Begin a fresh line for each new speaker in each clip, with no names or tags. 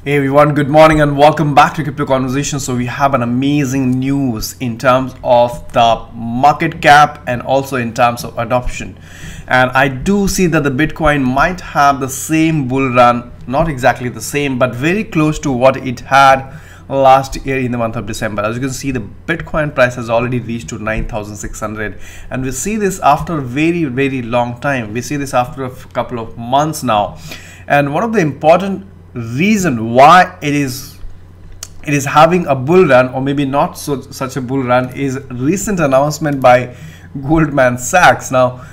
Hey everyone, good morning and welcome back to Crypto Conversation. So we have an amazing news in terms of the market cap and also in terms of adoption. And I do see that the Bitcoin might have the same bull run, not exactly the same, but very close to what it had last year in the month of December. As you can see, the Bitcoin price has already reached to 9,600, and we see this after a very long time. We see this after a couple of months now. And one of the important reason why it is having a bull run, or maybe not such a bull run, is recent announcement by Goldman Sachs. Now,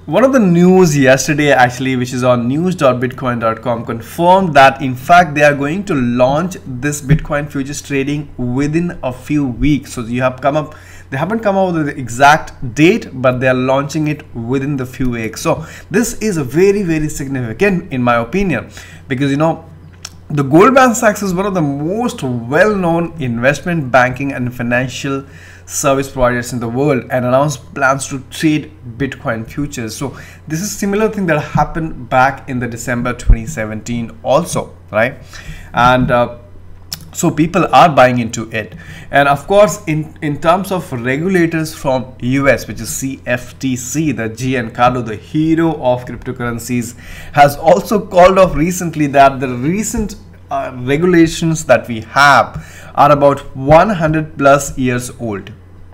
one of the news yesterday actually, which is on news.bitcoin.com, confirmed that in fact they are going to launch this Bitcoin futures trading within a few weeks. So they haven't come up with the exact date, but they are launching it within the few weeks. So this is a very significant in my opinion, because the Goldman Sachs is one of the most well-known investment banking and financial service providers in the world, and announced plans to trade Bitcoin futures. So this is similar thing that happened back in the December 2017 also, right? And so people are buying into it. And of course, in terms of regulators from US, which is CFTC, the Giancarlo, the hero of cryptocurrencies, has also called off recently that the recent regulations that we have are about 100 plus years old.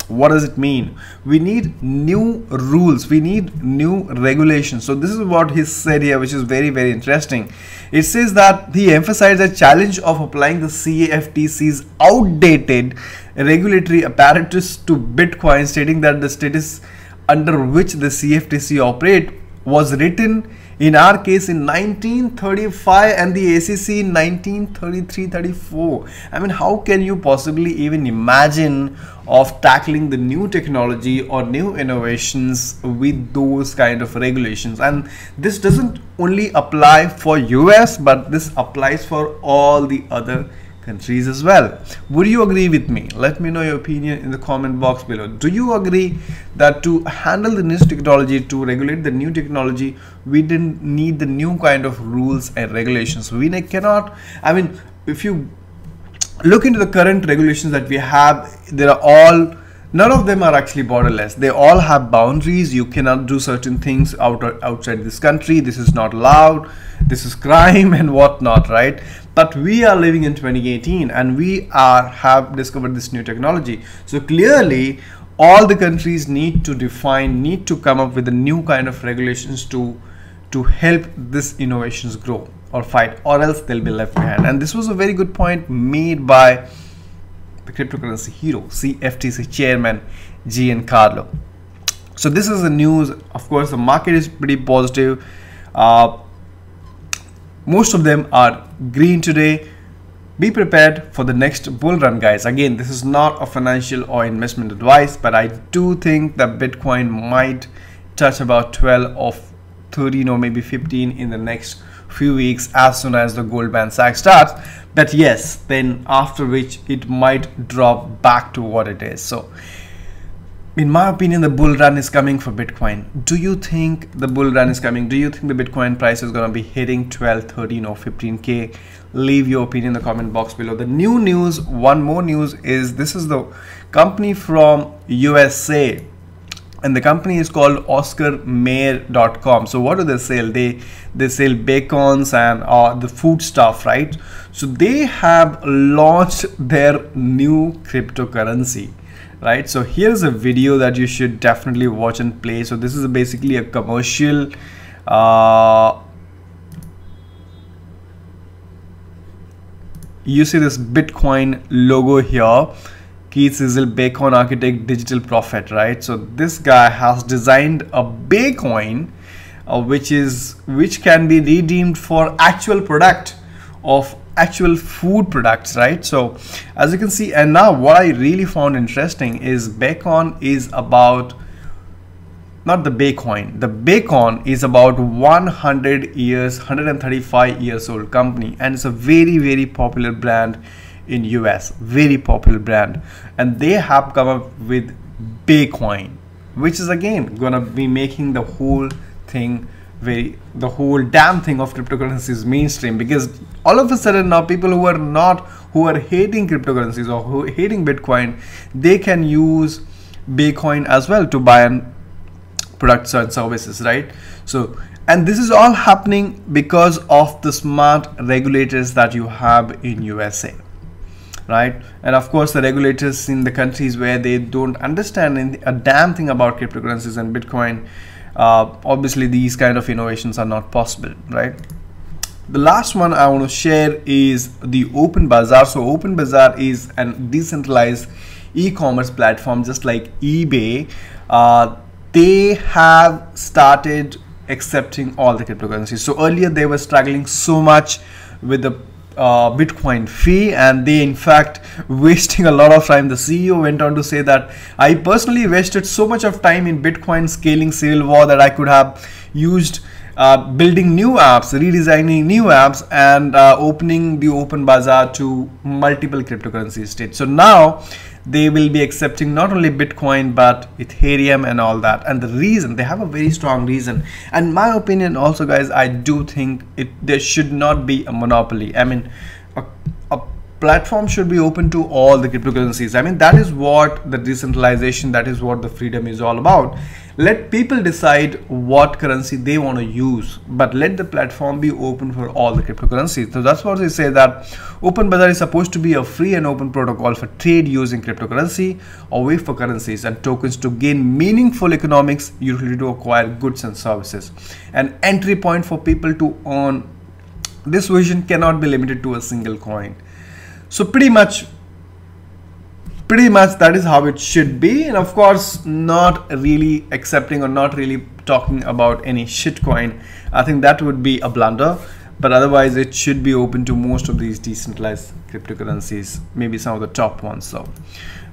What does it mean? We need new rules, we need new regulations. So this is what he said here, which is very interesting. It says that he emphasized the challenge of applying the CFTC's outdated regulatory apparatus to Bitcoin, stating that the status under which the CFTC operate was written in our case in 1935 and the ACC in 1933-34. I mean, how can you possibly even imagine of tackling the new technology or new innovations with those kind of regulations? And this doesn't only apply for US, but this applies for all the other countries as well. Would you agree with me? Let me know your opinion in the comment box below. Do you agree that to handle the new technology, to regulate the new technology, we didn't need the new kind of rules and regulations? We cannot, I mean, if you look into the current regulations that we have, none of them are actually borderless. They all have boundaries. You cannot do certain things outside this country. This is not allowed. This is crime and whatnot, right? But we are living in 2018 and we have discovered this new technology. So clearly, all the countries need to come up with a new kind of regulations to help this innovations grow or fight, or else they'll be left behind. And this was a very good point made by the cryptocurrency hero, CFTC chairman Giancarlo. So this is the news. Of course, the market is pretty positive. Most of them are green today. Be prepared for the next bull run, guys. Again, this is not a financial or investment advice, but I do think that Bitcoin might touch about 12 or 13 or maybe 15 in the next few weeks, as soon as the Goldman Sachs starts. But yes, then after which it might drop back to what it is. So in my opinion, the bull run is coming for Bitcoin. Do you think the bull run is coming? Do you think the Bitcoin price is going to be hitting 12, 13 or 15K? Leave your opinion in the comment box below. The new news, one more news, is this is the company from USA, and the company is called OscarMayer.com. So what do they sell? They sell bacons and the food stuff, right? So they have launched their new cryptocurrency, right? So here's a video that you should definitely watch and play. So this is basically a commercial. You see this Bitcoin logo here, Keith Sizzle, Bacon Architect, Digital Prophet, right? So this guy has designed a Bacoin, which can be redeemed for actual product of actual food products, right? So as you can see, and now what I really found interesting is Bacon is about, not the Bacoin, the Bacon is about 135 years old company, and it's a very popular brand in US, very popular brand, and they have come up with Bacoin, which is again gonna be making the whole thing the whole damn thing of cryptocurrency is mainstream, because all of a sudden now people who are hating cryptocurrencies or who are hating Bitcoin, they can use Bacoin as well to buy products and services, right? So, and this is all happening because of the smart regulators that you have in USA, right? And of course the regulators in the countries where they don't understand a damn thing about cryptocurrencies and Bitcoin, obviously these kind of innovations are not possible, right? The last one I want to share is the Open Bazaar. So Open Bazaar is a decentralized e-commerce platform just like eBay. They have started accepting all the cryptocurrencies. So earlier they were struggling so much with the Bitcoin fee, and they in fact wasting a lot of time. The CEO went on to say that I personally wasted so much of time in Bitcoin scaling Civil War that I could have used building new apps, redesigning new apps, and opening the Open Bazaar to multiple cryptocurrency states. So now they will be accepting not only Bitcoin but Ethereum and all that. And the reason, they have a very strong reason, and my opinion also, guys, I do think there should not be a monopoly. I mean, a platform should be open to all the cryptocurrencies. I mean, that is what the decentralization, that is what the freedom is all about. Let people decide what currency they want to use, but let the platform be open for all the cryptocurrencies. So that's what they say, that Open Bazaar is supposed to be a free and open protocol for trade using cryptocurrency or wait for currencies and tokens to gain meaningful economics utility to acquire goods and services. An entry point for people to earn. This vision cannot be limited to a single coin. So pretty much that is how it should be. And of course, not really accepting or not really talking about any shitcoin. I think that would be a blunder, but otherwise it should be open to most of these decentralized cryptocurrencies, maybe some of the top ones though,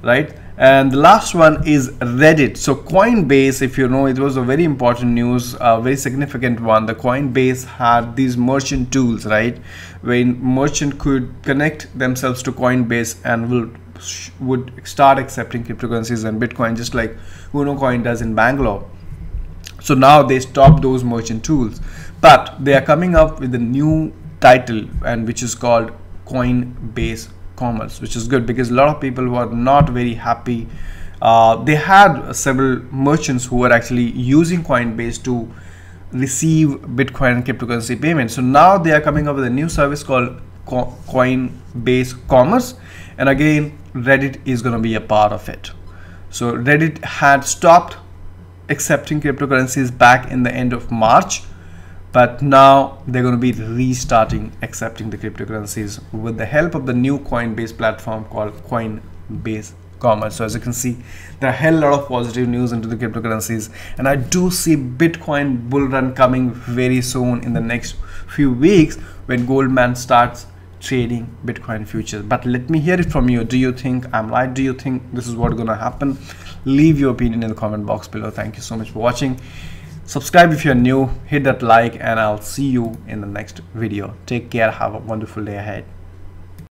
right? And the last one is Reddit. So Coinbase, if you know, it was a very important news, a very significant one. The Coinbase had these merchant tools, right, where merchant could connect themselves to Coinbase and would start accepting cryptocurrencies and Bitcoin, just like Uno Coin does in Bangalore. So now they stopped those merchant tools, but they are coming up with a new title, and which is called Coinbase Commerce, which is good because a lot of people who are not very happy, they had several merchants who were actually using Coinbase to receive Bitcoin and cryptocurrency payments. So now they are coming up with a new service called Coinbase Commerce, and again Reddit is going to be a part of it. So Reddit had stopped accepting cryptocurrencies back in the end of March, but now they're going to be restarting accepting the cryptocurrencies with the help of the new Coinbase platform called Coinbase Commerce. So as you can see, there are a hell lot of positive news into the cryptocurrencies, and I do see Bitcoin bull run coming very soon in the next few weeks when Goldman starts trading Bitcoin futures. But let me hear it from you. Do you think I'm right? Do you think this is what's gonna happen? Leave your opinion in the comment box below. Thank you so much for watching. Subscribe if you're new, hit that like, and I'll see you in the next video. Take care. Have a wonderful day ahead.